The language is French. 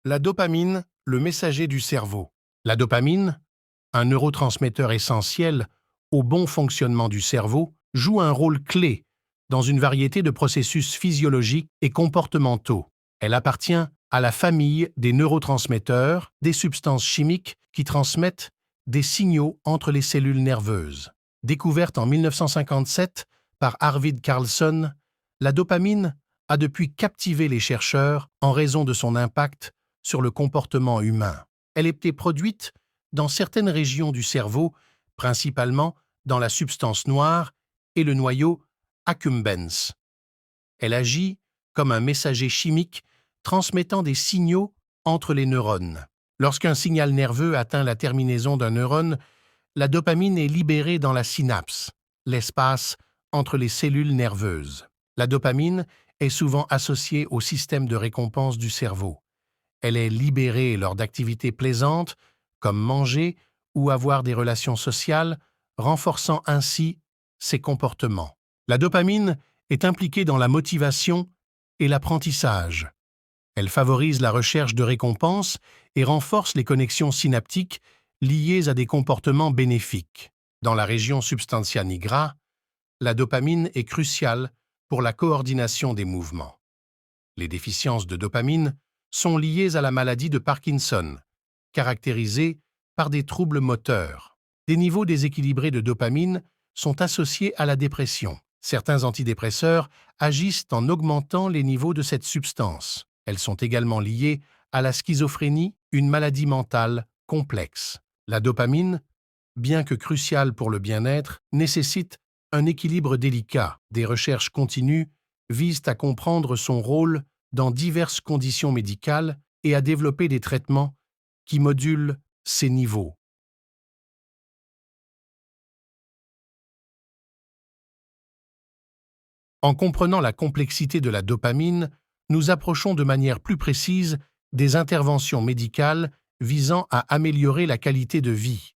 La dopamine, le messager du cerveau. La dopamine, un neurotransmetteur essentiel au bon fonctionnement du cerveau, joue un rôle clé dans une variété de processus physiologiques et comportementaux. Elle appartient à la famille des neurotransmetteurs, des substances chimiques qui transmettent des signaux entre les cellules nerveuses. Découverte en 1957 par Arvid Carlsson, la dopamine a depuis captivé les chercheurs en raison de son impact sur le comportement humain. Elle était produite dans certaines régions du cerveau, principalement dans la substance noire et le noyau accumbens. Elle agit comme un messager chimique transmettant des signaux entre les neurones. Lorsqu'un signal nerveux atteint la terminaison d'un neurone, la dopamine est libérée dans la synapse, l'espace entre les cellules nerveuses. La dopamine est souvent associée au système de récompense du cerveau. Elle est libérée lors d'activités plaisantes, comme manger ou avoir des relations sociales, renforçant ainsi ses comportements. La dopamine est impliquée dans la motivation et l'apprentissage. Elle favorise la recherche de récompenses et renforce les connexions synaptiques liées à des comportements bénéfiques. Dans la région substantia nigra, la dopamine est cruciale pour la coordination des mouvements. Les déficiences de dopamine sont liées à la maladie de Parkinson, caractérisée par des troubles moteurs. Des niveaux déséquilibrés de dopamine sont associés à la dépression. Certains antidépresseurs agissent en augmentant les niveaux de cette substance. Elles sont également liées à la schizophrénie, une maladie mentale complexe. La dopamine, bien que cruciale pour le bien-être, nécessite un équilibre délicat. Des recherches continues visent à comprendre son rôle dans diverses conditions médicales et à développer des traitements qui modulent ces niveaux. En comprenant la complexité de la dopamine, nous approchons de manière plus précise des interventions médicales visant à améliorer la qualité de vie.